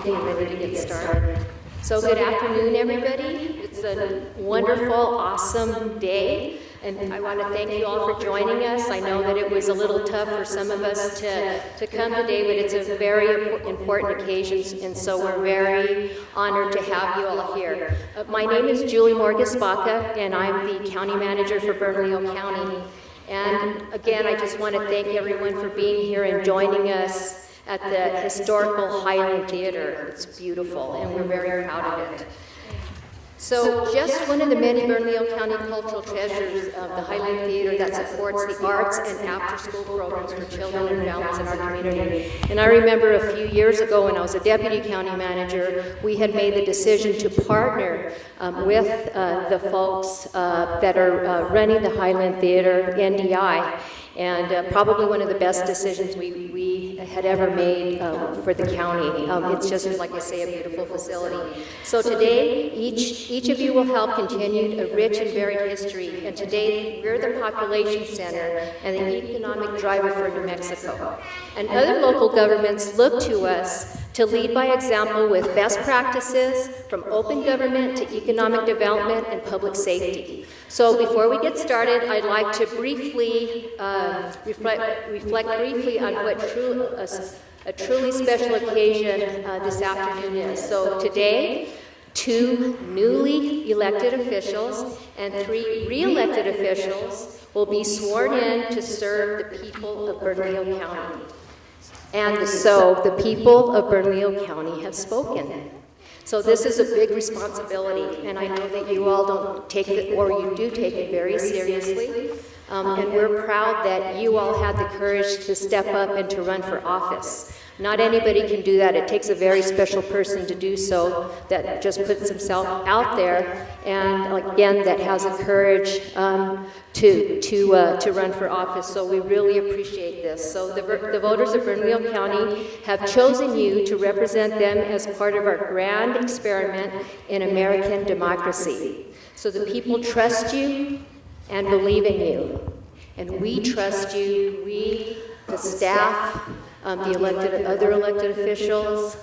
think we're ready to get started. So good afternoon, everybody. It's a wonderful, awesome day, and I want to thank you all for joining us. I know that it was a little tough for some of us to come today, but it's a very important occasion, and so we're very honored to have you all here. My name is Julie Morgus-Baca, and I'm the County Manager for Bernalillo County. And again, I just want to thank everyone for being here and joining us at the historical Highland Theater. It's beautiful, and we're very proud of it. So just one of the many Bernalillo County cultural treasures of the Highland Theater that supports the arts and after-school programs for children and families in our community. And I remember a few years ago when I was a deputy county manager, we had made the decision to partner with the folks that are running the Highland Theater, NDI, and probably one of the best decisions we had ever made for the county. It's just, like I say, a beautiful facility. So today, each of you will help continue a rich and varied history, and today we're the population center and the economic driver for New Mexico. And other local governments look to us to lead by example with best practices from open government to economic development and public safety. So before we get started, I'd like to briefly reflect briefly on what a truly special occasion this afternoon is. So today, 2 newly elected officials and 3 re-elected officials will be sworn in to serve the people of Bernalillo County. And so the people of Bernalillo County have spoken. So this is a big responsibility, and I know that you all don't take it, or you do take it very seriously. And we're proud that you all had the courage to step up and to run for office. Not anybody can do that. It takes a very special person to do so, that just puts himself out there, and again, that has the courage to run for office. So we really appreciate this. So the voters of Bernalillo County have chosen you to represent them as part of our grand experiment in American democracy. So the people trust you and believe in you, and we trust you. We, the staff, the other elected officials,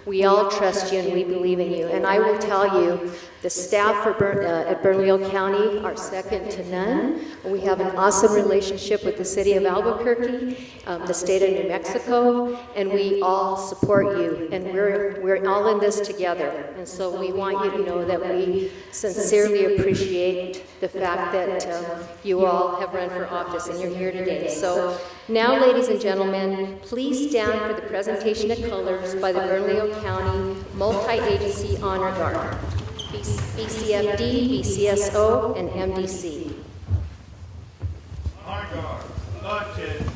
we all trust you and we believe in you. And I will tell you, the staff at Bernalillo County are second to none. We have an awesome relationship with the city of Albuquerque, the state of New Mexico, and we all support you. And we're all in this together. And so we want you to know that we sincerely appreciate the fact that you all have run for office and you're here today. So now, ladies and gentlemen, please stand for the presentation of colors by the Bernalillo County Multi-Agency Honor Guard, BCFD, BCSO, and MDC. Honor Guard, attention,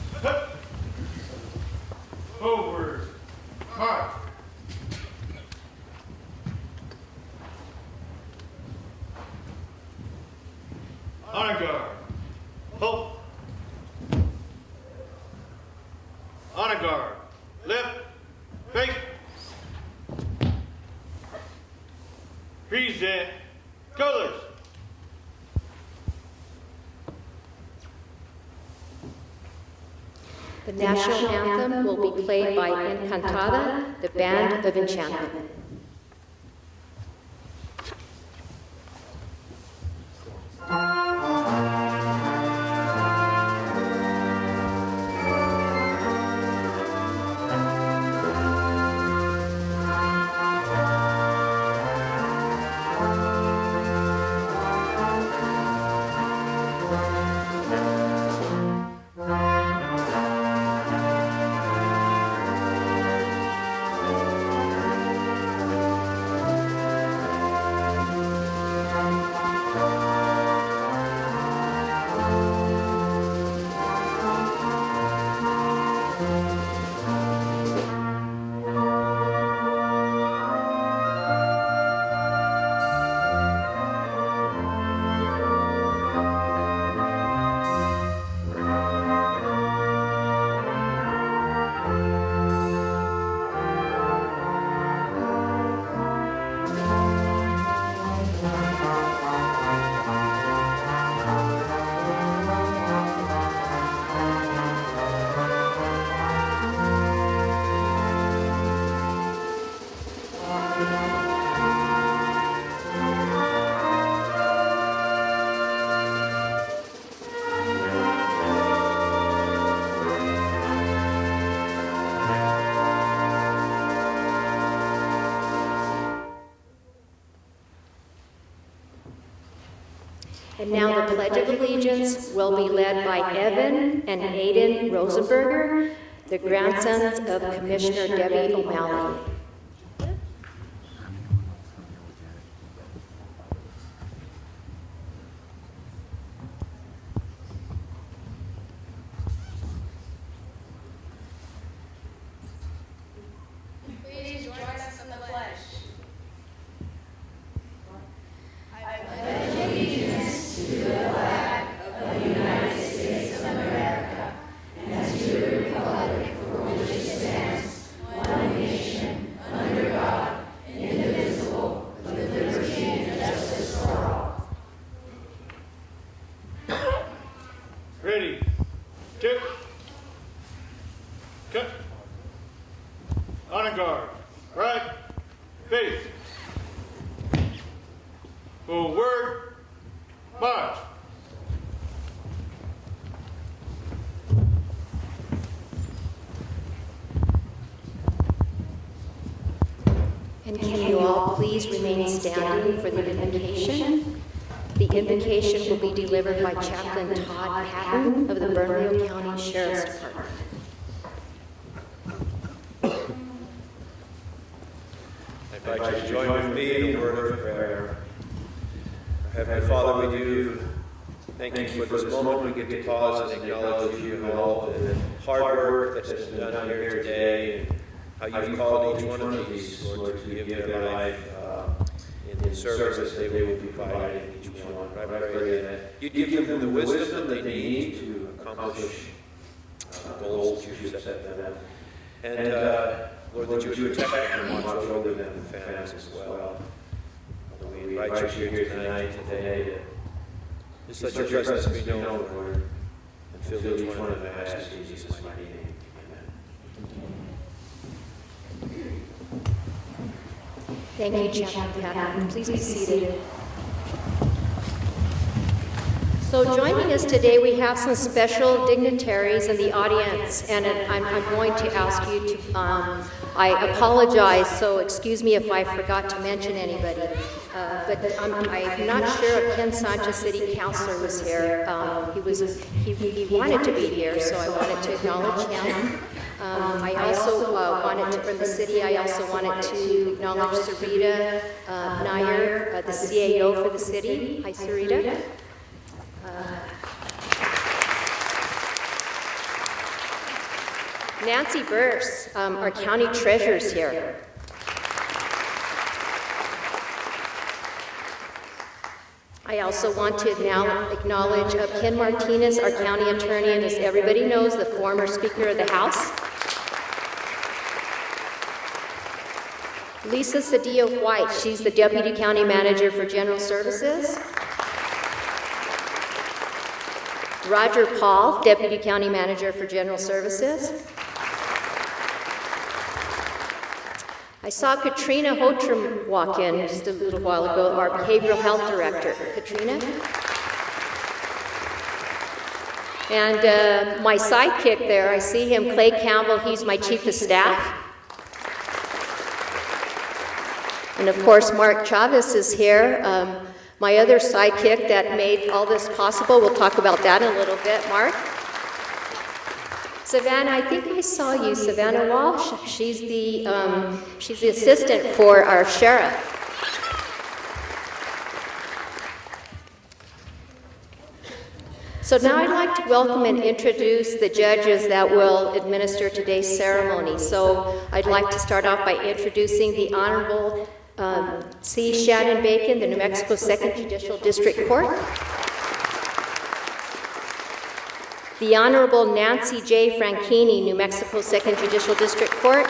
forward, march. Honor Guard, halt. Honor Guard, left, face. Present colors. The national anthem will be played by Encantada, the Band of Enchantment. And now the Pledge of Allegiance will be led by Evan and Aiden Rosenberger, the grandsons of Commissioner Debbie O'Malley. Please join us in the pledge. Ready, two, cut, honor guard, right, face, forward, march. And can you all please remain standing for the invocation? The invocation will be delivered by Chaplain Todd Patton of the Bernalillo County Sheriff's Department. I invite you to join with me in a word of prayer. Our Heavenly Father, we do thank you for this moment we get to pause and acknowledge you all, the hard work that's been done here today, and how you've called each one of these, Lord, to give their life in service that they will be providing each one. I pray that you give them the wisdom that they need to accomplish the goals that you've set for them. And Lord, that you would protect them and watch over them and families as well. Lord, we invite you here tonight, today, to just let your presence be known, Lord, and fill each one of them. I ask in Jesus' mighty name. Thank you, Chaplain Patton. Please be seated. So joining us today, we have some special dignitaries in the audience, and I'm going to ask you to, I apologize, so excuse me if I forgot to mention anybody, but I'm not sure if Ken Sanchez, City Councilor, was here. He wanted to be here, so I wanted to acknowledge him. I also wanted to, from the city, I also wanted to acknowledge Sarita Nair, the CAO for the city. Hi, Sarita. Nancy Burse, our county treasurer's here. I also want to now acknowledge Ken Martinez, our county attorney, and as everybody knows, the former Speaker of the House. Lisa Cedillo White, she's the Deputy County Manager for General Services. Roger Paul, Deputy County Manager for General Services. I saw Katrina Hotram walk in just a little while ago, our Behavioral Health Director. Katrina? And my sidekick there, I see him, Clay Campbell, he's my Chief of Staff. And of course, Mark Chavez is here, my other sidekick that made all this possible. We'll talk about that in a little bit. Mark? Savannah, I think I saw you, Savannah Walsh. She's the assistant for our sheriff. So now I'd like to welcome and introduce the judges that will administer today's ceremony. So I'd like to start off by introducing the Honorable C. Shannon Bacon, the New Mexico 2nd Judicial District Court. The Honorable Nancy J. Franchini, New Mexico 2nd Judicial District Court.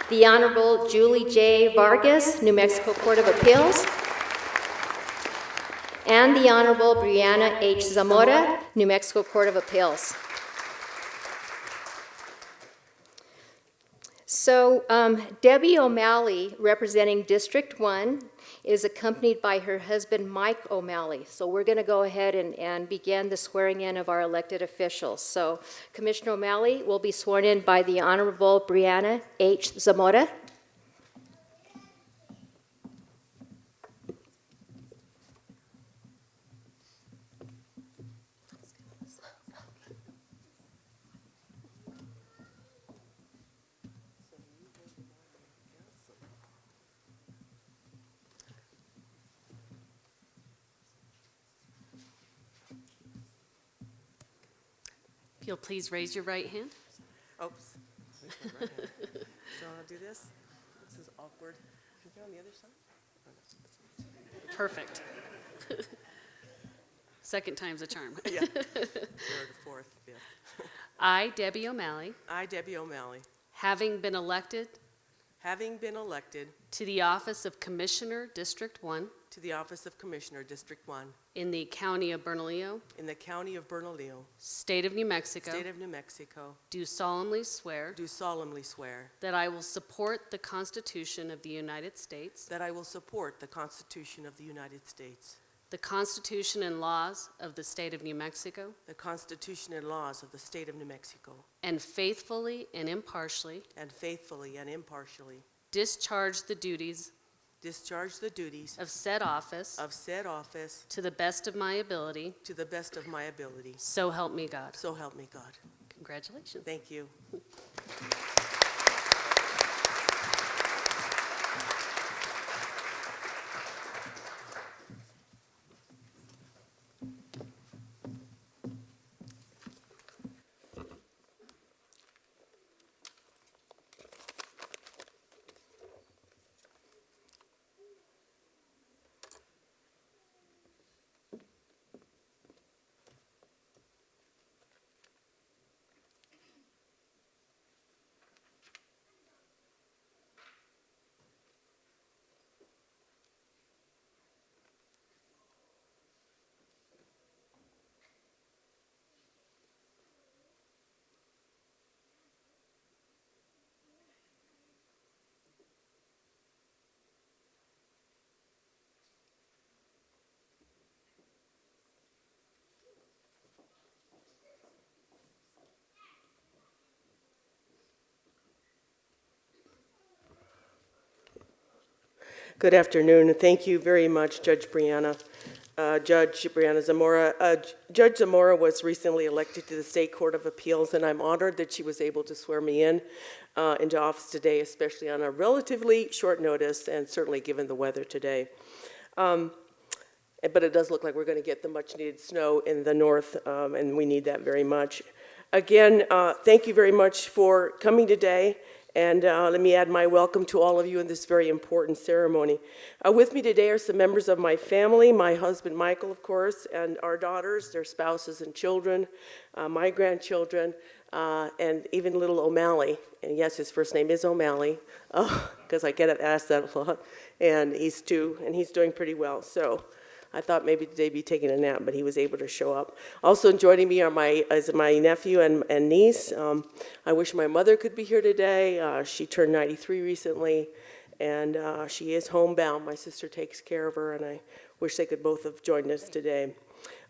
The Honorable Julie J. Vargas, New Mexico Court of Appeals. And the Honorable Brianna H. Zamora, New Mexico Court of Appeals. So Debbie O'Malley, representing District 1, is accompanied by her husband, Mike O'Malley. So we're going to go ahead and begin the swearing in of our elected officials. So Commissioner O'Malley will be sworn in by the Honorable Brianna H. Zamora. If you'll please raise your right hand. Oops. Where's my right hand? So I'll do this. This is awkward. Can you go on the other side? Oh, no. Perfect. Second time's a charm. Yeah. Third, fourth, fifth. I, Debbie O'Malley, I, Debbie O'Malley, having been elected having been elected to the office of Commissioner, District 1, to the office of Commissioner, District 1, in the county of Bernalillo, in the county of Bernalillo, state of New Mexico, state of New Mexico, do solemnly swear do solemnly swear that I will support the Constitution of the United States, that I will support the Constitution of the United States, the Constitution and laws of the state of New Mexico, the Constitution and laws of the state of New Mexico, and faithfully and impartially and faithfully and impartially discharge the duties discharge the duties of said office of said office to the best of my ability, to the best of my ability. so help me God. So help me God. Congratulations. Thank you. Good afternoon, and thank you very much, Judge Brianna Zamora. Judge Zamora was recently elected to the State Court of Appeals, and I'm honored that she was able to swear me into office today, especially on a relatively short notice, and certainly given the weather today. But it does look like we're going to get the much-needed snow in the north, and we need that very much. Again, thank you very much for coming today. And let me add my welcome to all of you in this very important ceremony. With me today are some members of my family, my husband Michael, of course, and our daughters, their spouses and children, my grandchildren, and even little O'Malley. And yes, his first name is O'Malley, because I get asked that a lot. And he's 2, and he's doing pretty well. So I thought maybe today he'd be taking a nap, but he was able to show up. Also joining me are my nephew and niece. I wish my mother could be here today. She turned 93 recently, and she is homebound. My sister takes care of her, and I wish they could both have joined us today.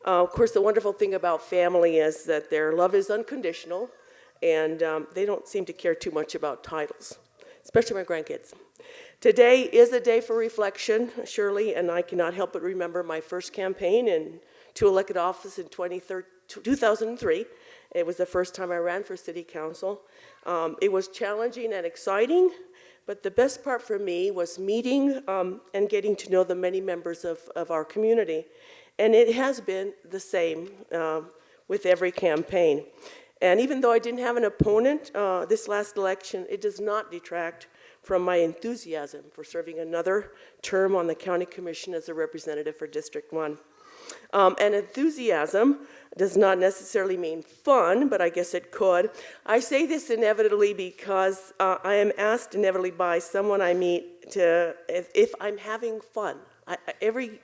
Of course, the wonderful thing about family is that their love is unconditional, and they don't seem to care too much about titles, especially my grandkids. Today is a day for reflection, surely, and I cannot help but remember my first campaign to elected office in 2003. It was the first time I ran for city council. It was challenging and exciting, but the best part for me was meeting and getting to know the many members of our community. And it has been the same with every campaign. And even though I didn't have an opponent this last election, it does not detract from my enthusiasm for serving another term on the county commission as a representative for District 1. And enthusiasm does not necessarily mean fun, but I guess it could. I say this inevitably because I am asked inevitably by someone I meet if I'm having fun. Every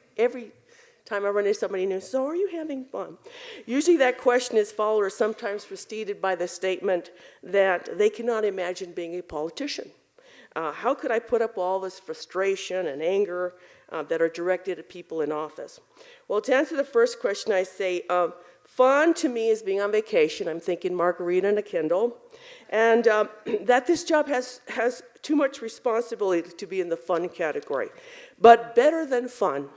time I run into somebody new, so are you having fun? Usually that question is followed or sometimes preceded by the statement that they cannot imagine being a politician. How could I put up all this frustration and anger that are directed at people in office? Well, to answer the first question, I say fun to me is being on vacation. I'm thinking margarita and a Kindle. And that this job has too much responsibility to be in the fun category. But better than fun,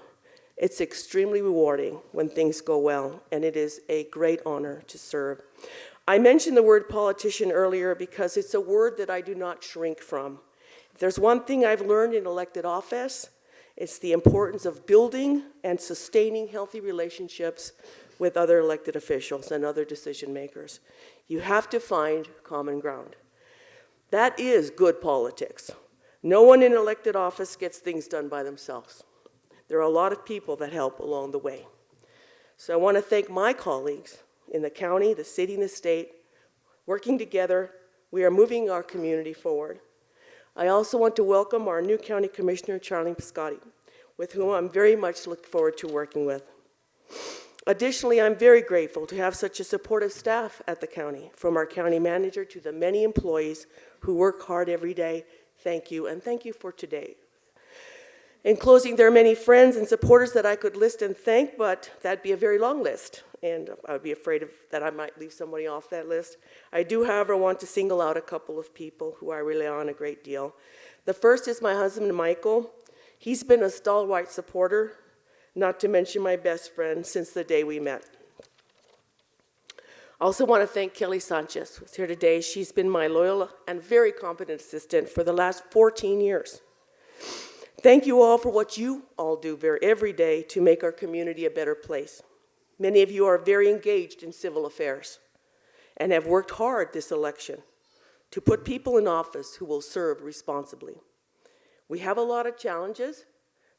it's extremely rewarding when things go well, and it is a great honor to serve. I mentioned the word politician earlier because it's a word that I do not shrink from. If there's one thing I've learned in elected office, it's the importance of building and sustaining healthy relationships with other elected officials and other decision makers. You have to find common ground. That is good politics. No one in elected office gets things done by themselves. There are a lot of people that help along the way. So I want to thank my colleagues in the county, the city, and the state. Working together, we are moving our community forward. I also want to welcome our new County Commissioner, Charlene Pyskoty, with whom I'm very much looking forward to working with. Additionally, I'm very grateful to have such a supportive staff at the county, from our county manager to the many employees who work hard every day. Thank you, and thank you for today. In closing, there are many friends and supporters that I could list and thank, but that'd be a very long list, and I'd be afraid that I might leave somebody off that list. I do, however, want to single out a couple of people who I rely on a great deal. The first is my husband, Michael. He's been a stalwart supporter, not to mention my best friend, since the day we met. I also want to thank Kelly Sanchez, who's here today. She's been my loyal and very competent assistant for the last 14 years. Thank you all for what you all do every day to make our community a better place. Many of you are very engaged in civil affairs and have worked hard this election to put people in office who will serve responsibly. We have a lot of challenges,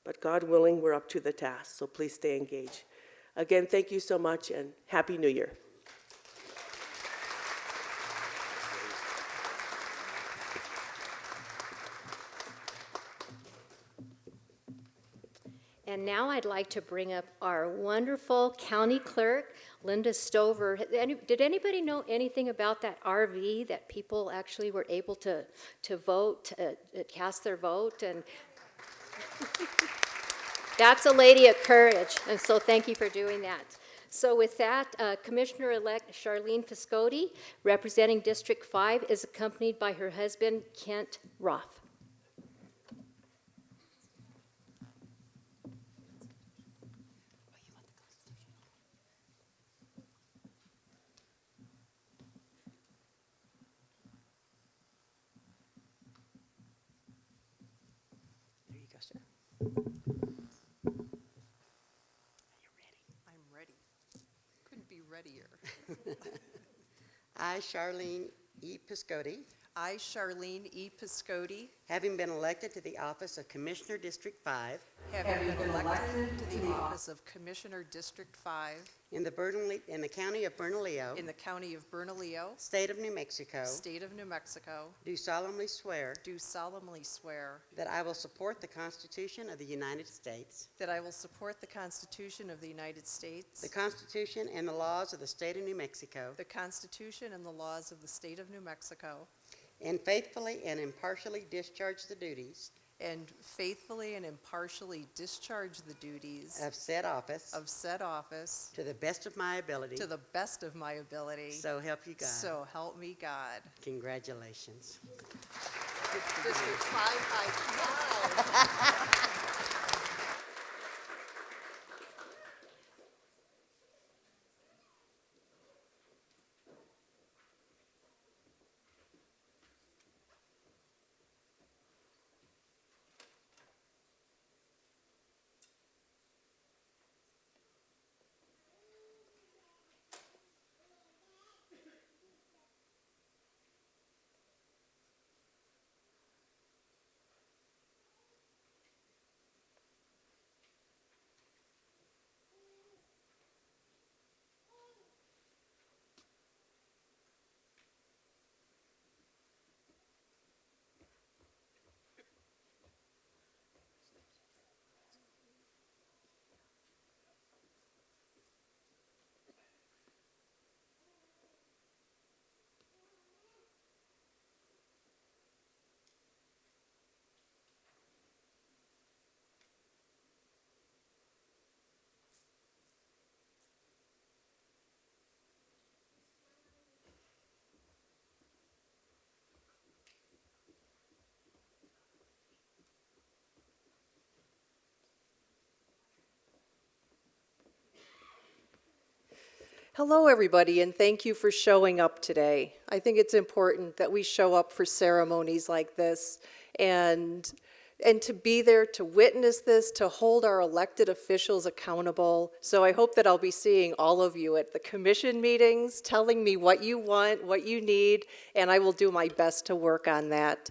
but God willing, we're up to the task, so please stay engaged. Again, thank you so much, and Happy New Year. And now I'd like to bring up our wonderful county clerk, Linda Stover. Did anybody know anything about that RV that people actually were able to vote, cast their vote? And that's a lady of courage, and so thank you for doing that. So with that, Commissioner-elect Charlene Pyskoty, representing District 5, is accompanied by her husband, Kent Roth. Readier. I, Charlene E. Pyskoty, I, Charlene E. Pyskoty, having been elected to the office of Commissioner District 5 having been elected to the office of Commissioner District 5 in the county of Bernalillo, in the county of Bernalillo, state of New Mexico, state of New Mexico, do solemnly swear that that I will support the Constitution of the United States, I will support the Constitution of the United States, the Constitution and the laws of the state of New Mexico, the Constitution and the laws of the state of New Mexico, and faithfully and impartially discharge the duties and faithfully and impartially discharge the duties of said office to to the best of my ability. So help you God. So help me God. Congratulations. District 5, I Hello, everybody, and thank you for showing up today. I think it's important that we show up for ceremonies like this and and to be there to witness this, to hold our elected officials accountable. So I hope that I'll be seeing all of you at the commission meetings, telling me what you want, what you need, and I will do my best to work on that.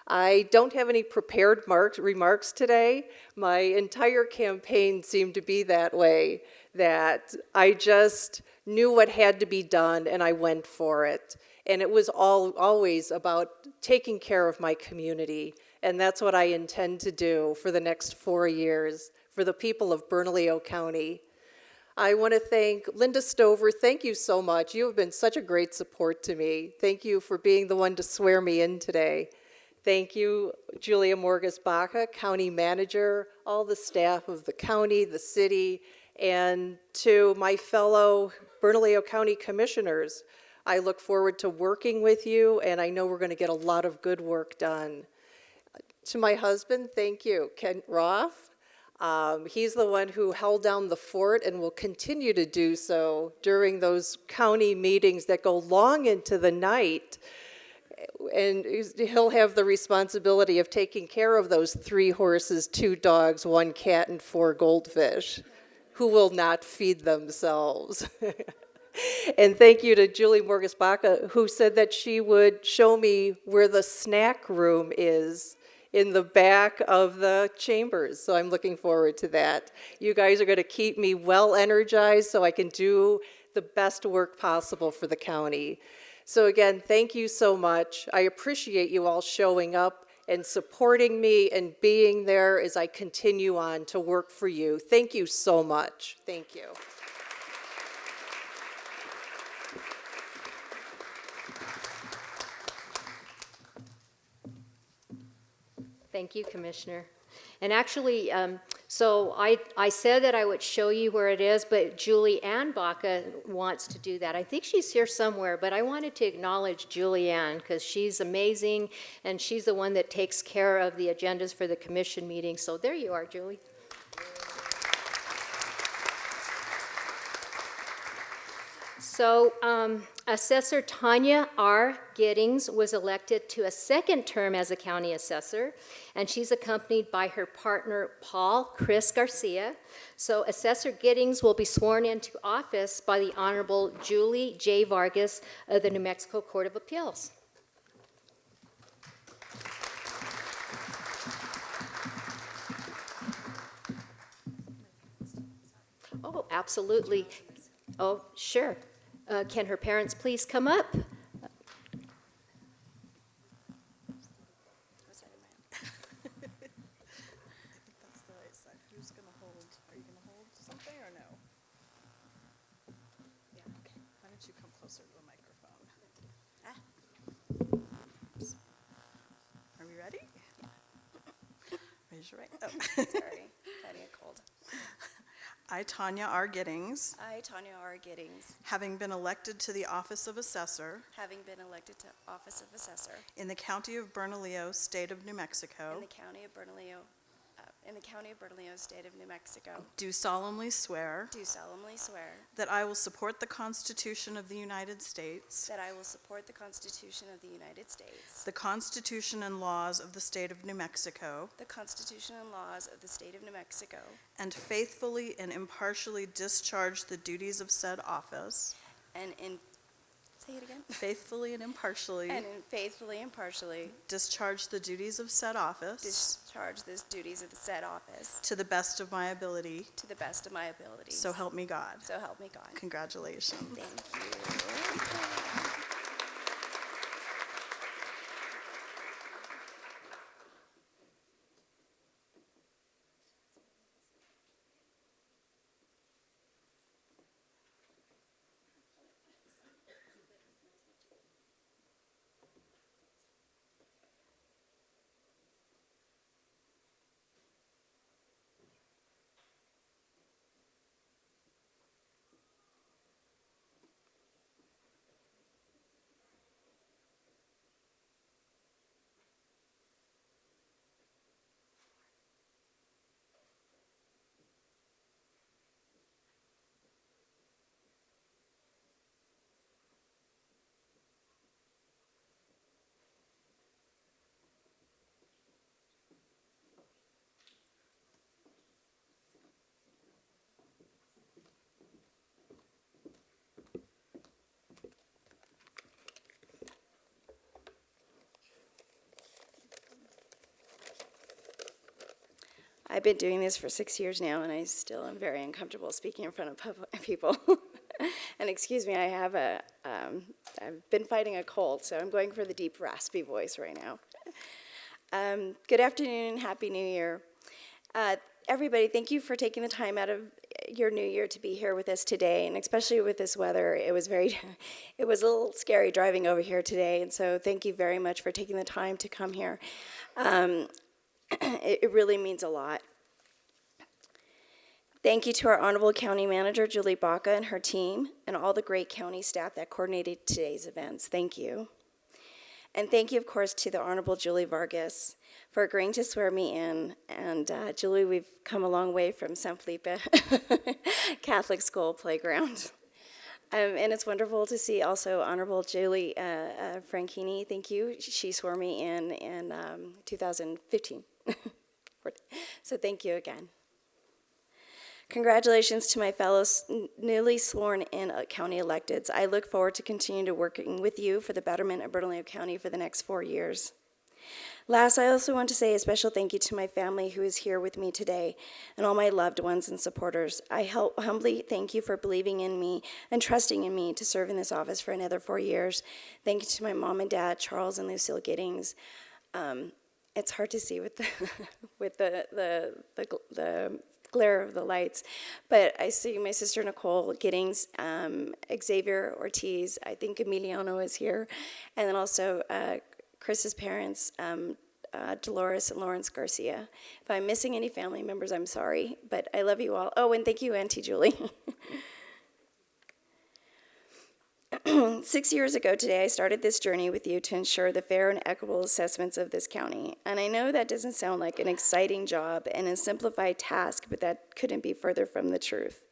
I don't have any prepared remarks today. My entire campaign seemed to be that way, that I just knew what had to be done and I went for it. And it was always about taking care of my community. And that's what I intend to do for the next 4 years for the people of Bernalillo County. I want to thank Linda Stover. Thank you so much. You have been such a great support to me. Thank you for being the one to swear me in today. Thank you, Julia Morgas-Baca, County Manager, all the staff of the county, the city, and to my fellow Bernalillo County Commissioners. I look forward to working with you, and I know we're going to get a lot of good work done. To my husband, thank you, Kent Roth. He's the one who held down the fort and will continue to do so during those county meetings that go long into the night. And he'll have the responsibility of taking care of those 3 horses, 2 dogs, 1 cat, and 4 goldfish who will not feed themselves. And thank you to Julie Morgas-Baca, who said that she would show me where the snack room is in the back of the chambers. So I'm looking forward to that. You guys are going to keep me well energized so I can do the best work possible for the county. So again, thank you so much. I appreciate you all showing up and supporting me and being there as I continue on to work for you. Thank you so much. Thank you. Thank you, Commissioner. And actually, so I said that I would show you where it is, but Julie Ann Baca wants to do that. I think she's here somewhere, but I wanted to acknowledge Julie Ann because she's amazing, and she's the one that takes care of the agendas for the commission meeting. So there you are, Julie. So Assessor Tanya R. Giddings was elected to a 2nd term as a county assessor, and she's accompanied by her partner, Chris Garcia. So Assessor Giddings will be sworn into office by the Honorable Julie J. Vargas of the New Mexico Court of Appeals. Oh, absolutely. Oh, sure. Can her parents please come up? Who's going to hold? Are you going to hold something or no? Yeah, okay. Why don't you come closer to the microphone? Are we ready? Raise your right. Oh. Sorry, fighting a cold. I, Tanya R. Giddings, I, Tanya R. Giddings, having been elected to the office of Assessor having been elected to office of Assessor in the County of Bernalillo, State of New in Mexico, the County of Bernalillo, State of New Mexico, do solemnly swear do solemnly swear that I will support the Constitution of the United States, that I will support the Constitution of the United States, the Constitution and laws of the State of New Mexico, the Constitution and laws of the State of New Mexico, and faithfully and impartially discharge the duties of said office. Say it again. Faithfully and impartially Faithfully and impartially discharge the duties of said office discharge the duties of the said office to the best of my ability. to the best of my ability. So help me God. So help me God. Congratulations. Thank you. I've been doing this for 6 years now, and I still am very uncomfortable speaking in front of people. And excuse me, I've been fighting a cold, so I'm going for the deep, raspy voice right now. Good afternoon and Happy New Year. Everybody, thank you for taking the time out of your new year to be here with us today, and especially with this weather. It was a little scary driving over here today, and so thank you very much for taking the time to come here. It really means a lot. Thank you to our Honorable County Manager, Julie Baca, and her team, and all the great county staff that coordinated today's events. Thank you. And thank you, of course, to the Honorable Julie Vargas for agreeing to swear me in. And Julie, we've come a long way from San Felipe Catholic School playground. And it's wonderful to see also Honorable Julie Franchini. Thank you. She swore me in 2015. So thank you again. Congratulations to my fellow newly sworn-in county electeds. I look forward to continuing to working with you for the betterment of Bernalillo County for the next 4 years. Last, I also want to say a special thank you to my family who is here with me today and all my loved ones and supporters. I humbly thank you for believing in me and trusting in me to serve in this office for another 4 years. Thank you to my mom and dad, Charles and Lucille Giddings. It's hard to see with the glare of the lights, but I see my sister Nicole Giddings, Xavier Ortiz, I think Emiliano is here, and then also Chris's parents, Dolores and Lawrence Garcia. If I'm missing any family members, I'm sorry, but I love you all. Oh, and thank you, Auntie Julie. 6 years ago today, I started this journey with you to ensure the fair and equitable assessments of this county. And I know that doesn't sound like an exciting job and a simplified task, but that couldn't be further from the truth.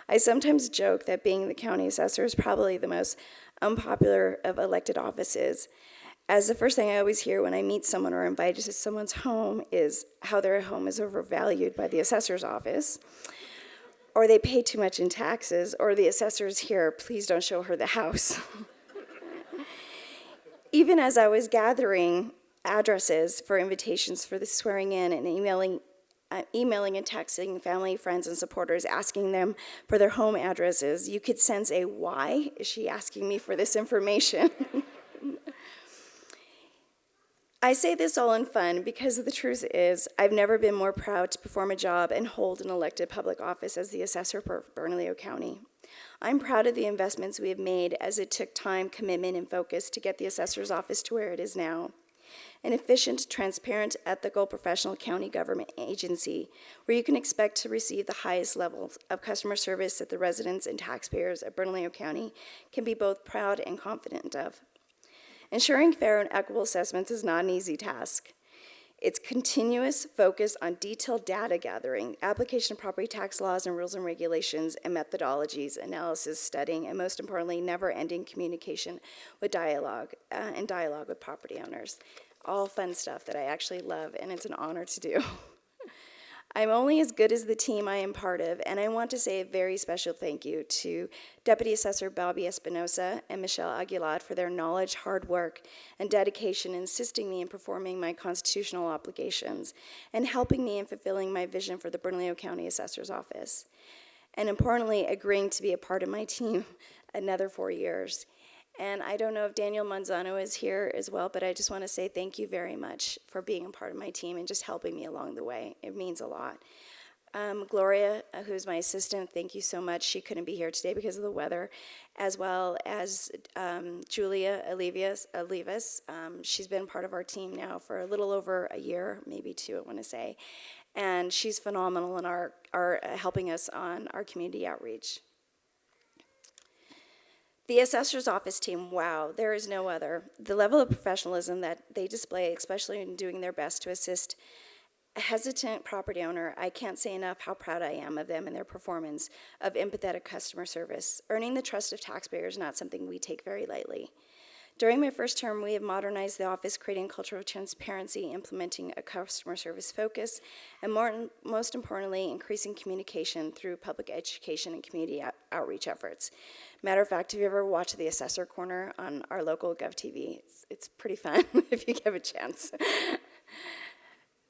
I sometimes joke that being the county assessor is probably the most unpopular of elected offices, as the first thing I always hear when I meet someone or invited to someone's home is how their home is overvalued by the assessor's office, or they pay too much in taxes, or the assessor's here, please don't show her the house. Even as I was gathering addresses for invitations for the swearing in and emailing and texting family, friends, and supporters, asking them for their home addresses, you could sense a why is she asking me for this information? I say this all in fun because the truth is I've never been more proud to perform a job and hold an elected public office as the assessor for Bernalillo County. I'm proud of the investments we have made as it took time, commitment, and focus to get the assessor's office to where it is now. An efficient, transparent, ethical, professional county government agency where you can expect to receive the highest levels of customer service that the residents and taxpayers of Bernalillo County can be both proud and confident of. Ensuring fair and equitable assessments is not an easy task. It's continuous focus on detailed data gathering, application of property tax laws and rules and regulations and methodologies, analysis, studying, and most importantly, never-ending communication with dialogue with property owners. All fun stuff that I actually love, and it's an honor to do. I'm only as good as the team I am part of, and I want to say a very special thank you to Deputy Assessor Bobby Espinosa and Michelle Aguilar for their knowledge, hard work, and dedication in assisting me in performing my constitutional obligations and helping me in fulfilling my vision for the Bernalillo County Assessor's Office. And importantly, agreeing to be a part of my team another 4 years. And I don't know if Daniel Manzano is here as well, but I just want to say thank you very much for being a part of my team and just helping me along the way. It means a lot. Gloria, who's my assistant, thank you so much. She couldn't be here today because of the weather, as well as Julia Olivas. She's been part of our team now for a little over a year, maybe 2, I want to say. And she's phenomenal in our helping us on our community outreach. The assessor's office team, wow, there is no other. The level of professionalism that they display, especially in doing their best to assist a hesitant property owner, I can't say enough how proud I am of them and their performance of empathetic customer service. Earning the trust of taxpayers is not something we take very lightly. During my first term, we have modernized the office, creating a culture of transparency, implementing a customer service focus, and most importantly, increasing communication through public education and community outreach efforts. Matter of fact, if you ever watch the Assessor Corner on our local GovTV, it's pretty fun if you give a chance.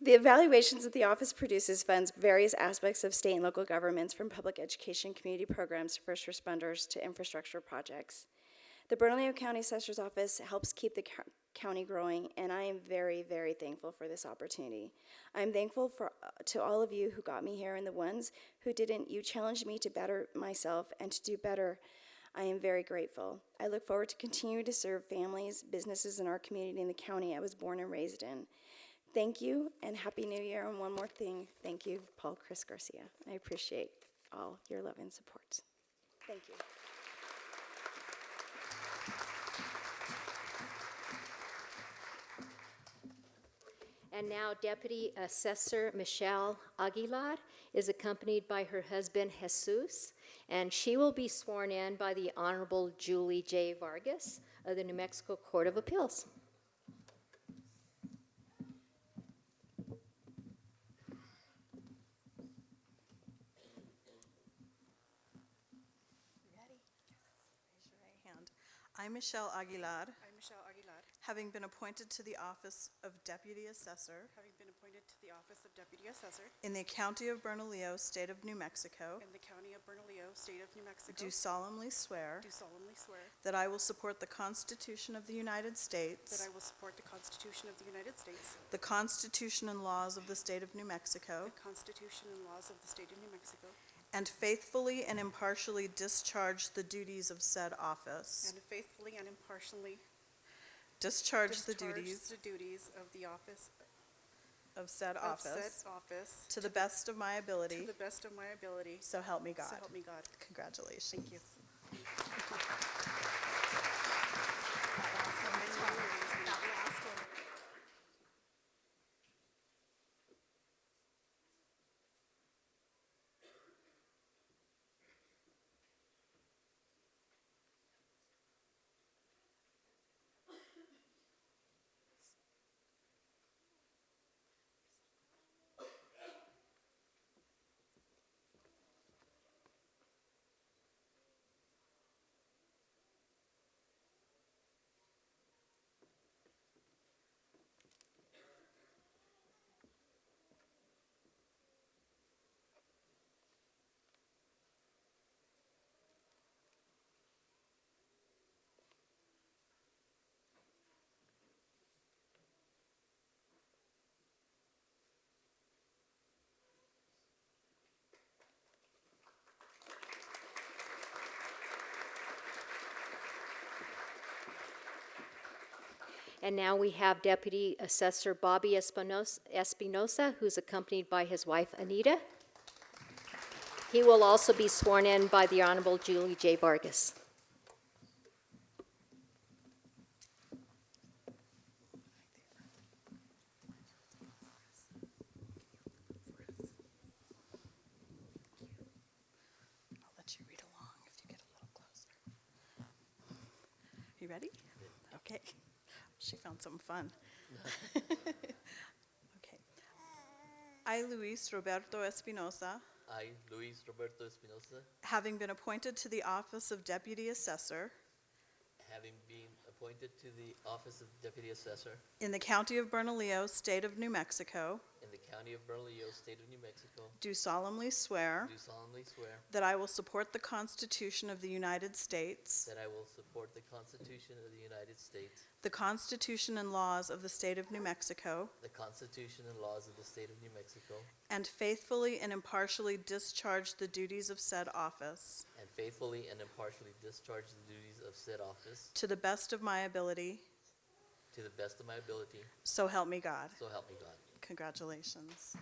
The evaluations that the office produces funds various aspects of state and local governments, from public education, community programs, to first responders, to infrastructure projects. The Bernalillo County Assessor's Office helps keep the county growing, and I am very, very thankful for this opportunity. I'm thankful to all of you who got me here, and the ones who didn't. You challenged me to better myself and to do better. I am very grateful. I look forward to continuing to serve families, businesses in our community in the county I was born and raised in. Thank you, and Happy New Year. And one more thing, thank you, Paul Chris Garcia. I appreciate all your love and support. Thank you. And now Deputy Assessor Michelle Aguilar is accompanied by her husband Jesus, and she will be sworn in by the Honorable Julie J. Vargas of the New Mexico Court of Appeals. I, Michelle Aguilar, having been appointed to the office of Deputy Assessor in the County of Bernalillo, State of New Mexico, do solemnly swear that I will support the Constitution of the United States, the Constitution and laws of the State of New Mexico, and faithfully and impartially discharge the duties of said office. Discharge the duties of the office of said of office said office to the best of my ability. to the best of my ability. So help me God. So help me God. Congratulations. Thank you. And now we have Deputy Assessor Bobby Espinosa, who's accompanied by his wife, Anita. He will also be sworn in by the Honorable Julie J. Vargas. I'll let you read along if you get a little closer. You ready? Okay. She found something fun. Okay. I, Luis Roberto Espinosa, I, Luis Roberto Espinosa, having been appointed to the office of Deputy Assessor having been appointed to the office of Deputy Assessor in the County of Bernalillo, State of New Mexico, in the County of Bernalillo, State of New Mexico, do solemnly swear do solemnly swear that I will support the Constitution of the United States, that I will support the Constitution of the United States, the Constitution and laws of the State of New Mexico, the Constitution and laws of the State of New Mexico, and faithfully and impartially discharge the duties of said office and faithfully and impartially discharge the duties of said office to the best of my ability. to the best of my ability, So help me God. so help me God. Congratulations.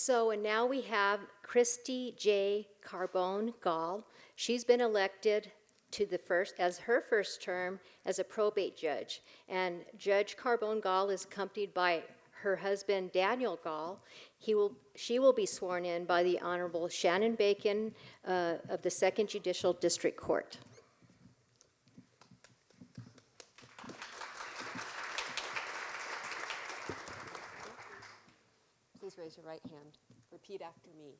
So, and now we have Cristy J. Carbon-Gaul. She's been elected to as her first term as a probate judge. And Judge Carbon-Gaul is accompanied by her husband, Daniel Gaul. She will be sworn in by the Honorable Shannon Bacon of the 2nd Judicial District Court. Please raise your right hand. Repeat after me.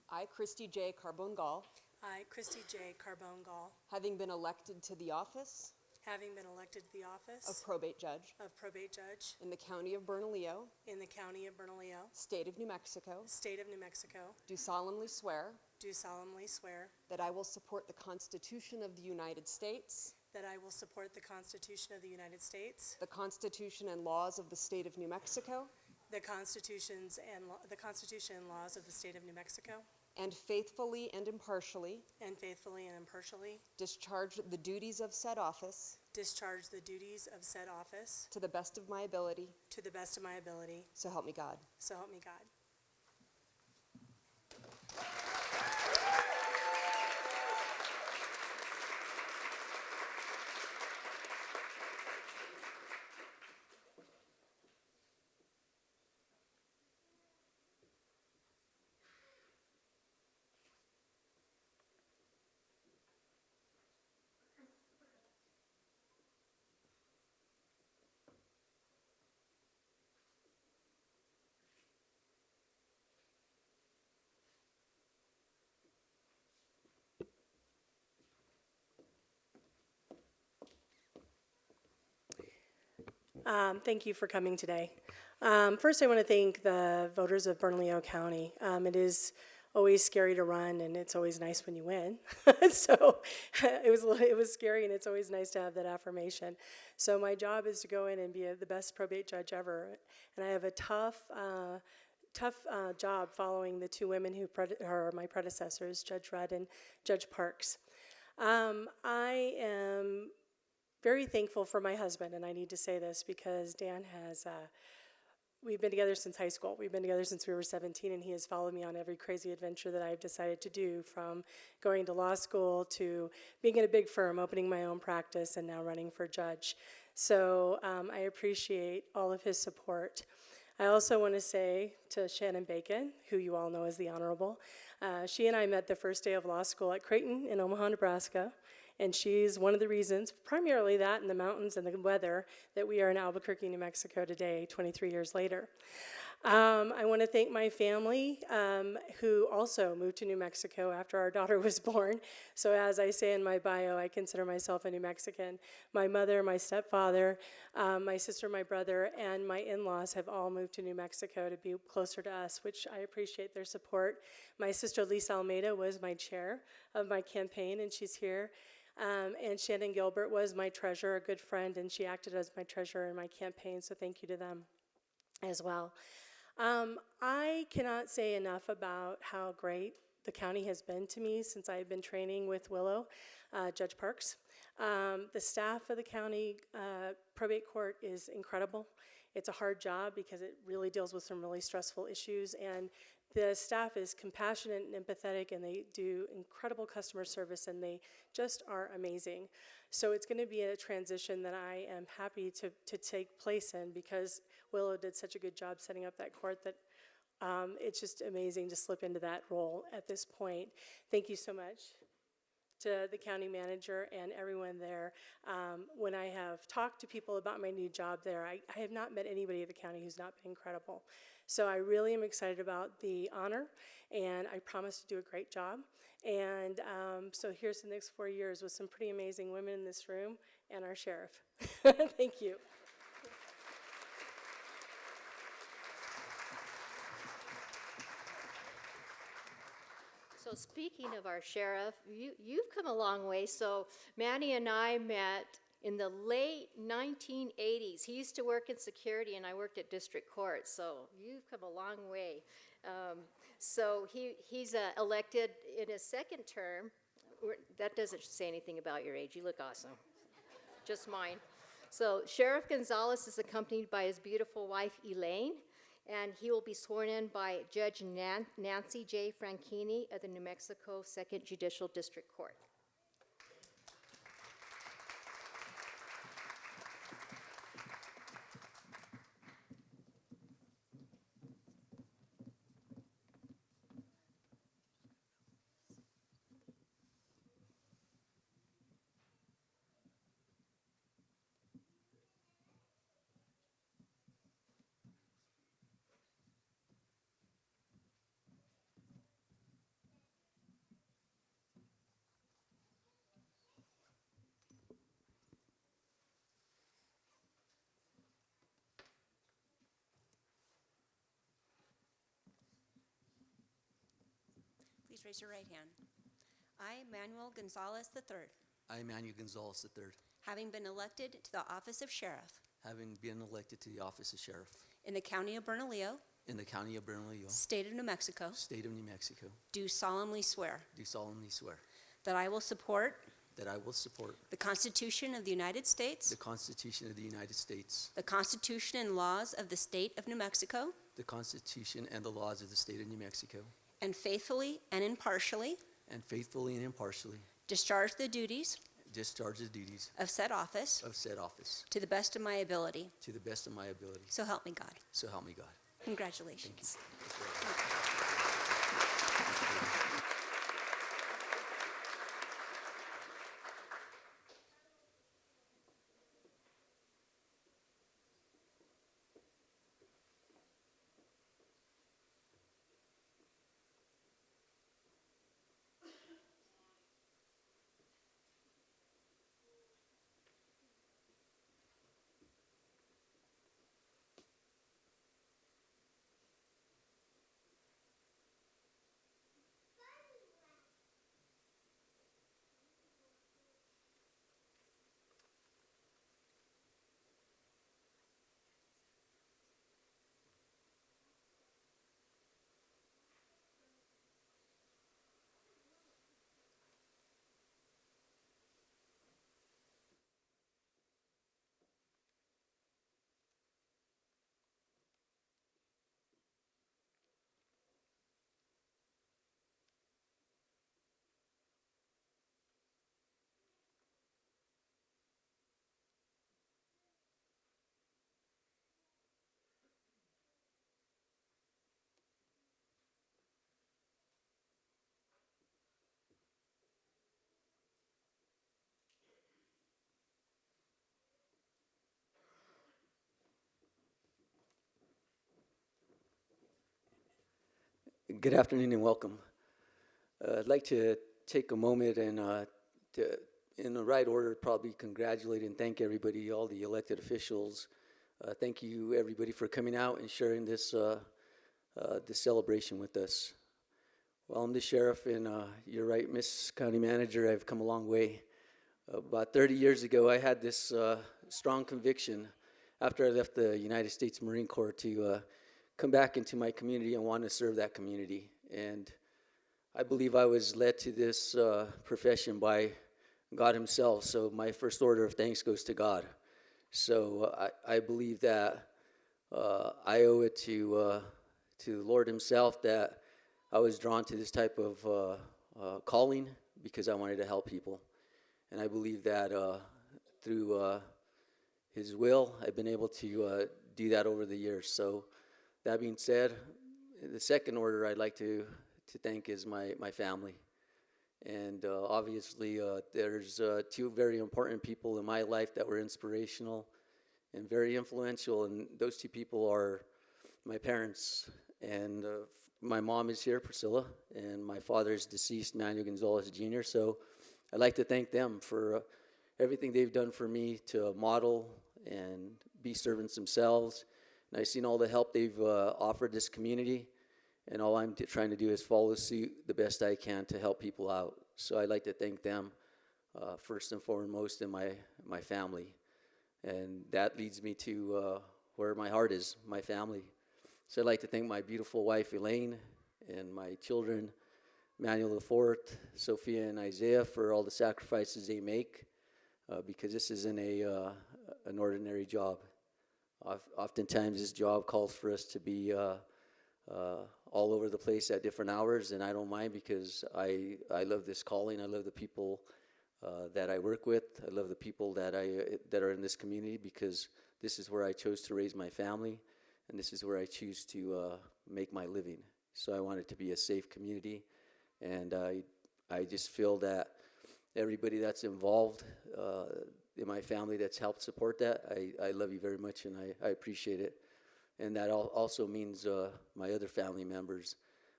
I, Cristy J. Carbon-Gaul, I, Cristy J. Carbon-Gaul, having been elected to the office having been elected to the office of probate judge in the county of Bernalillo, Bernalillo, state of New Mexico, state of New Mexico, do solemnly swear that that I will support the Constitution of the United States, I will support the Constitution of the United States, the Constitution and laws of the state of New Mexico, the Constitution and laws of the state of New Mexico, and faithfully and impartially discharge the duties of said office to the best of my ability, so help me God. So help me God. Thank you for coming today. First, I want to thank the voters of Bernalillo County. It is always scary to run, and it's always nice when you win. So it was scary, and it's always nice to have that affirmation. So my job is to go in and be the best probate judge ever, and I have a tough job following the two women who are my predecessors, Judge Rudd and Judge Parks. I am very thankful for my husband, and I need to say this because Dan has, we've been together since high school. We've been together since we were 17, and he has followed me on every crazy adventure that I've decided to do, from going to law school to being in a big firm, opening my own practice, and now running for judge. So I appreciate all of his support. I also want to say to Shannon Bacon, who you all know as the Honorable, she and I met the first day of law school at Creighton in Omaha, Nebraska, and she's one of the reasons, primarily that and the mountains and the weather, that we are in Albuquerque, New Mexico today, 23 years later. I want to thank my family, who also moved to New Mexico after our daughter was born. So as I say in my bio, I consider myself a New Mexican. My mother, my stepfather, my sister, my brother, and my in-laws have all moved to New Mexico to be closer to us, which I appreciate their support. My sister, Lisa Almeida, was my chair of my campaign, and she's here. And Shannon Gilbert was my treasurer, a good friend, and she acted as my treasurer in my campaign, so thank you to them as well. I cannot say enough about how great the county has been to me since I've been training with Willow, Judge Parks. The staff of the county probate court is incredible. It's a hard job because it really deals with some really stressful issues, and the staff is compassionate and empathetic, and they do incredible customer service, and they just are amazing. So it's going to be a transition that I am happy to take place in, because Willow did such a good job setting up that court that it's just amazing to slip into that role at this point. Thank you so much to the county manager and everyone there. When I have talked to people about my new job there, I have not met anybody at the county who's not been incredible. So I really am excited about the honor, and I promise to do a great job. And so here's the next 4 years with some pretty amazing women in this room and our sheriff. Thank you. So speaking of our sheriff, you've come a long way. So Manny and I met in the late 1980s. He used to work in security, and I worked at district court. So you've come a long way. So he's elected in his second term. That doesn't say anything about your age. You look awesome. Just mine. So Sheriff Gonzales is accompanied by his beautiful wife, Elaine. and he will be sworn in by Judge Nancy J. Franchini of the New Mexico 2nd Judicial District Court. Please raise your right hand. I, Manuel Gonzales III, I, Manuel Gonzales III, having been elected to the office of sheriff having been elected to the office of sheriff in the county of Bernalillo, in the county of Bernalillo, state of New Mexico, state of New Mexico, do solemnly swear do solemnly swear that I will support that I will support the Constitution of the United States, the Constitution of the United States, the Constitution and laws of the state of New Mexico, the Constitution and the laws of the state of New Mexico, and faithfully and impartially and impartially discharge the duties discharge the duties of said office of said office to the best of my ability. to the best of my ability. So help me God. So help me God. Congratulations. Good afternoon and welcome. I'd like to take a moment and, in the right order, probably congratulate and thank everybody, all the elected officials. Thank you, everybody, for coming out and sharing this celebration with us. Well, I'm the sheriff, and you're right, Miss County Manager, I've come a long way. About 30 years ago, I had this strong conviction after I left the United States Marine Corps to come back into my community and want to serve that community. And I believe I was led to this profession by God himself. So my first order of thanks goes to God. So I believe that I owe it to the Lord himself that I was drawn to this type of calling because I wanted to help people. And I believe that through his will, I've been able to do that over the years. So that being said, the second order I'd like to thank is my family. And obviously, there's two very important people in my life that were inspirational and very influential, and those two people are my parents. And my mom is here, Priscilla, and my father is deceased, Manuel Gonzales Jr., so I'd like to thank them for everything they've done for me to model and be servants themselves. And I've seen all the help they've offered this community, and all I'm trying to do is follow suit the best I can to help people out. So I'd like to thank them first and foremost, and my family. And that leads me to where my heart is, my family. So I'd like to thank my beautiful wife, Elaine, and my children, Manuel IV, Sophia, and Isaiah, for all the sacrifices they make, because this isn't an ordinary job. Oftentimes, this job calls for us to be all over the place at different hours, and I don't mind because I love this calling. I love the people that I work with. I love the people that are in this community because this is where I chose to raise my family, and this is where I choose to make my living. So I want it to be a safe community, and I just feel that everybody that's involved in my family that's helped support that, I love you very much, and I appreciate it. And that also means my other family members,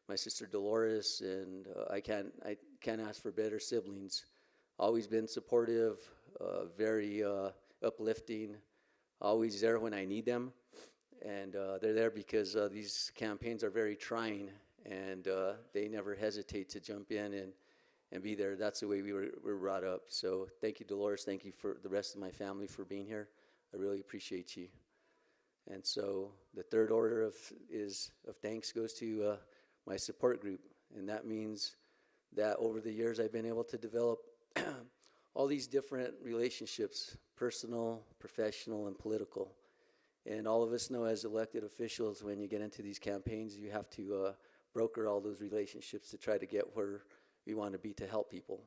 my sister Dolores, and I can't ask for better siblings. Always been supportive, very uplifting, always there when I need them. And they're there because these campaigns are very trying, and they never hesitate to jump in and be there. That's the way we were brought up. So thank you, Dolores. Thank you for the rest of my family for being here. I really appreciate you. And so the third order of thanks goes to my support group. And that means that over the years I've been able to develop all these different relationships, personal, professional, and political. And all of us know as elected officials, when you get into these campaigns, you have to broker all those relationships to try to get where we want to be to help people.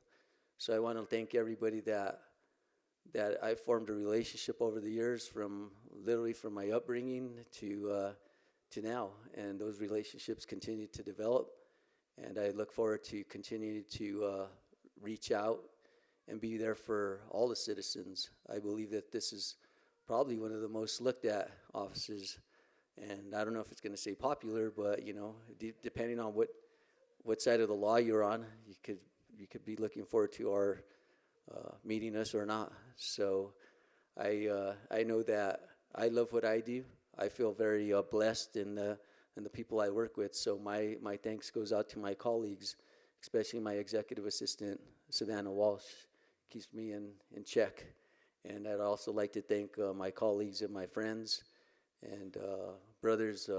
So I want to thank everybody that I formed a relationship over the years, from literally from my upbringing to now, and those relationships continue to develop, and I look forward to continuing to reach out and be there for all the citizens. I believe that this is probably one of the most looked at offices, and I don't know if it's going to say popular, but you know, depending on what side of the law you're on, you could be looking forward to our meeting us or not. So I know that I love what I do. I feel very blessed in the people I work with. So my thanks goes out to my colleagues, especially my executive assistant, Savannah Walsh, keeps me in check. And I'd also like to thank my colleagues and my friends and brothers,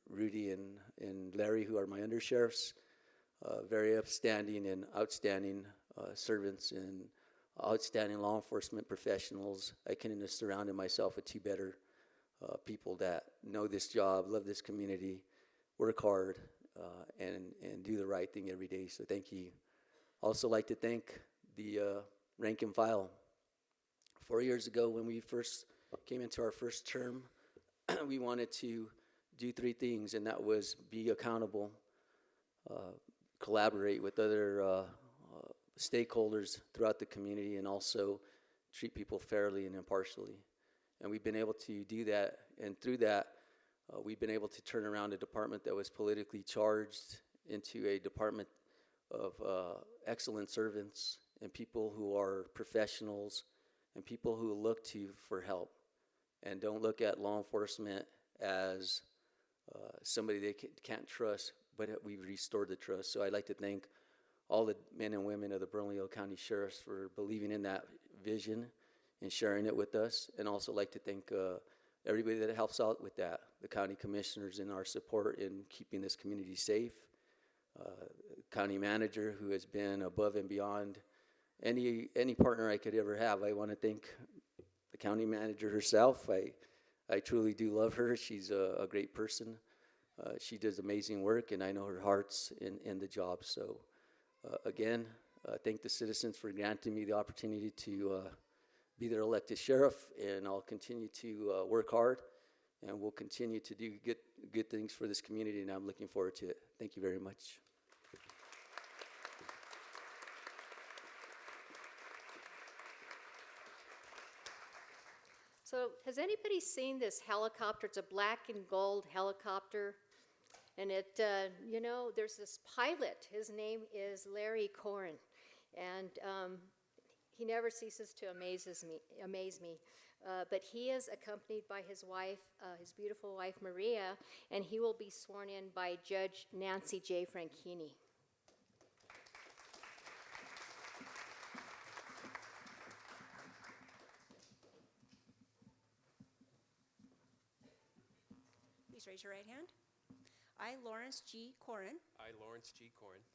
Rudy and Larry, who are my undersheriffs, very upstanding and outstanding servants and outstanding law enforcement professionals. I couldn't have surrounded myself with two better people that know this job, love this community, work hard, and do the right thing every day. So thank you. Also like to thank the rank and file. 4 years ago, when we first came into our first term, we wanted to do three things, and that was be accountable, collaborate with other stakeholders throughout the community, and also treat people fairly and impartially. And we've been able to do that, and through that, we've been able to turn around a department that was politically charged into a department of excellent servants and people who are professionals and people who look to for help and don't look at law enforcement as somebody they can't trust, but we've restored the trust. So I'd like to thank all the men and women of the Bernalillo County Sheriffs for believing in that vision and sharing it with us, and also like to thank everybody that helps out with that, the county commissioners in our support in keeping this community safe, county manager who has been above and beyond any partner I could ever have. I want to thank the county manager herself. I truly do love her. She's a great person. She does amazing work, and I know her heart's in the job. So again, thank the citizens for granting me the opportunity to be their elected sheriff, and I'll continue to work hard, and we'll continue to do good things for this community, and I'm looking forward to it. Thank you very much. So has anybody seen this helicopter? It's a black and gold helicopter. And it, you know, there's this pilot. His name is Larry Corrin. And he never ceases to amaze me. But he is accompanied by his wife, his beautiful wife, Maria, and he will be sworn in by Judge Nancy J. Franchini. Please raise your right hand. I, Lawrence G. Corrin, I, Lawrence G. Corrin,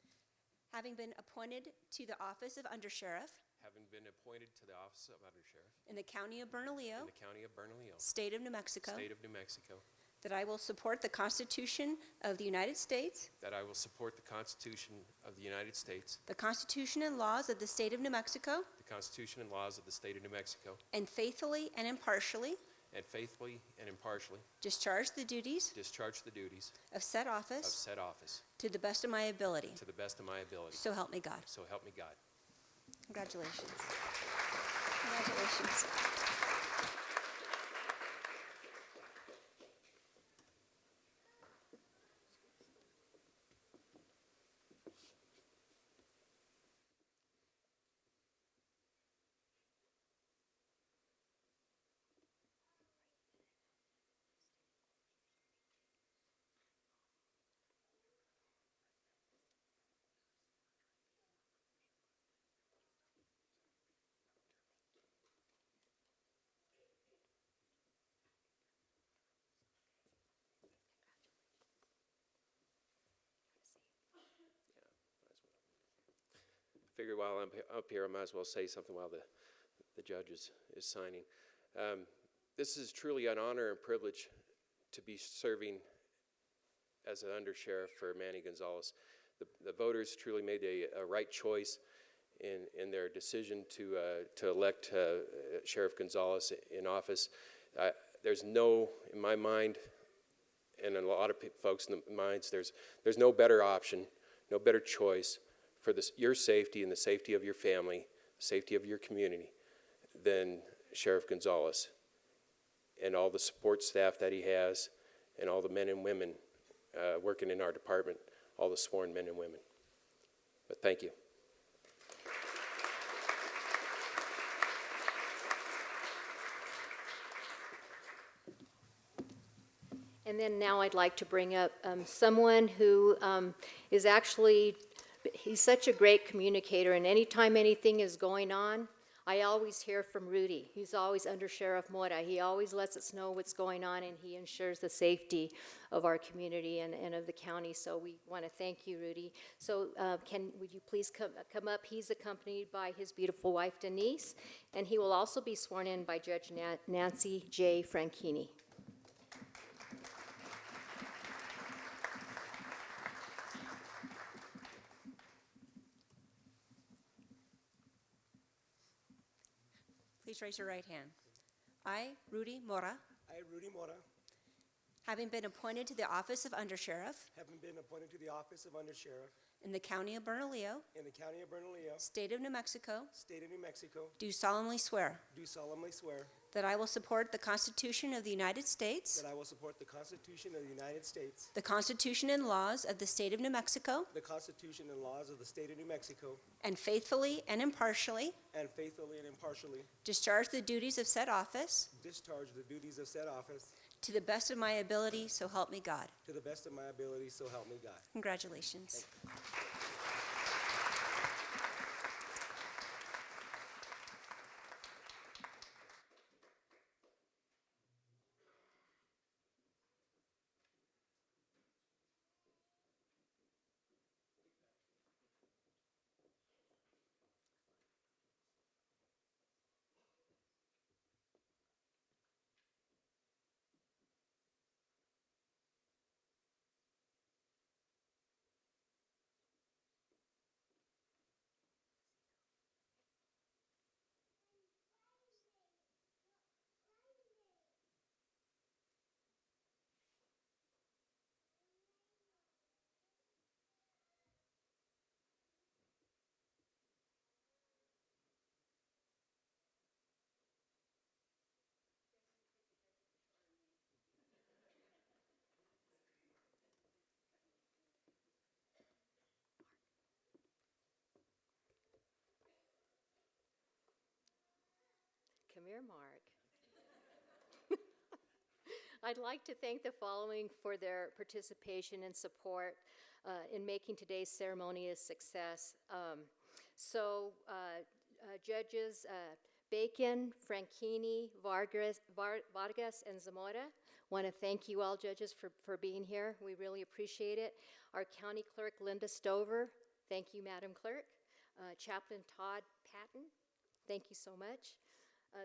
having been appointed to the office of Undersheriff having been appointed to the office of Undersheriff in the County of Bernalillo, in the County of Bernalillo, State of New Mexico, State of New Mexico, that I will support the Constitution of the United States, that I will support the Constitution of the United States, the Constitution and laws of the State of New Mexico, the Constitution and laws of the State of New Mexico, and faithfully and impartially discharge the duties of said office to the best of my ability. to the best of my ability. So help me God. So help me God. Congratulations. Congratulations. Figure while I'm up here, I might as well say something while the judge is signing. This is truly an honor and privilege to be serving as an undersheriff for Manny Gonzales. The voters truly made a right choice in their decision to elect Sheriff Gonzales in office. There's no, in my mind, and in a lot of folks' minds, there's no better option, no better choice for your safety and the safety of your family, safety of your community, than Sheriff Gonzales and all the support staff that he has and all the men and women working in our department, all the sworn men and women. But thank you. And then now I'd like to bring up someone who is actually, he's such a great communicator, and anytime anything is going on, I always hear from Rudy. He's always Under Sheriff Mora. He always lets us know what's going on, and he ensures the safety of our community and of the county. So we want to thank you, Rudy. So would you please come up? He's accompanied by his beautiful wife, Denise, and he will also be sworn in by Judge Nancy J. Franchini. Please raise your right hand. I, Rudy Mora, I, Rudy Mora, having been appointed to the office of Undersheriff having been appointed to the office of Undersheriff in the County of Bernalillo, in the County of Bernalillo, State of New Mexico, State of New Mexico, do solemnly swear do solemnly swear that I will support the Constitution of the United States, that I will support the Constitution of the United States, the Constitution and laws of the State of New Mexico, the Constitution and laws of the State of New Mexico, and faithfully and impartially discharge the duties of said office discharge the duties of said office to the best of my ability, so help me God. to the best of my ability, so help me God. Congratulations. Come here, Mark. I'd like to thank the following for their participation and support in making today's ceremony a success. Judges Bacon, Franchini, Vargas, and Zamora, want to thank you all, judges, for being here. We really appreciate it. Our county clerk, Linda Stover, thank you, Madam Clerk. Chaplain Todd Patton, Thank you so much.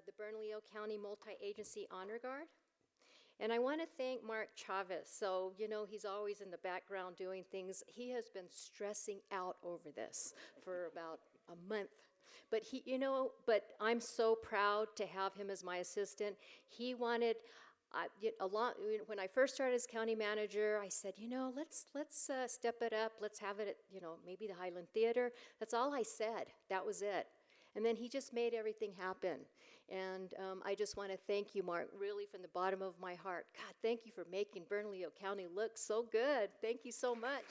The Bernalillo County Multi-Agency Honor Guard. And I want to thank Mark Chavez. So, you know, he's always in the background doing things. He has been stressing out over this for about a month. But he, you know, but I'm so proud to have him as my assistant. He wanted a lot. When I first started as county manager, I said, you know, let's step it up. Let's have it at, you know, maybe the Highland Theater. That's all I said. That was it. And then he just made everything happen. And I just want to thank you, Mark, really from the bottom of my heart. God, thank you for making Bernalillo County look so good. Thank you so much.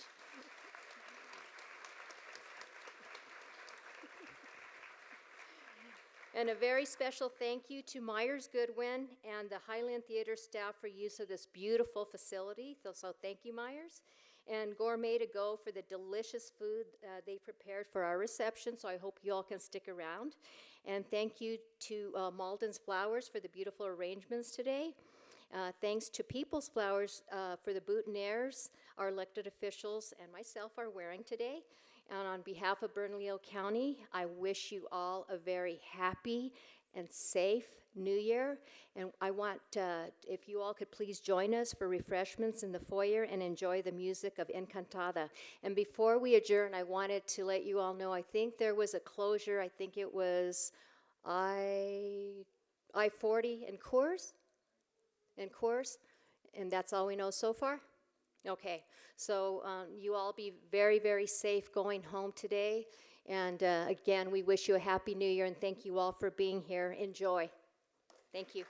And a very special thank you to Myers Goodwin and the Highland Theater staff for use of this beautiful facility. So thank you, Myers. And Gourmet to Go for the delicious food they prepared for our reception, so I hope you all can stick around. And thank you to Malden's Flowers for the beautiful arrangements today. Thanks to People's Flowers for the boutonnieres our elected officials and myself are wearing today. And on behalf of Bernalillo County, I wish you all a very happy and safe New Year. And I want, if you all could please join us for refreshments in the foyer and enjoy the music of Encantada. And before we adjourn, I wanted to let you all know, I think there was a closure, I think it was I-40 in Coors, and that's all we know so far? Okay, so you all be very, very safe going home today. And again, we wish you a happy New Year and thank you all for being here. Enjoy. Thank you.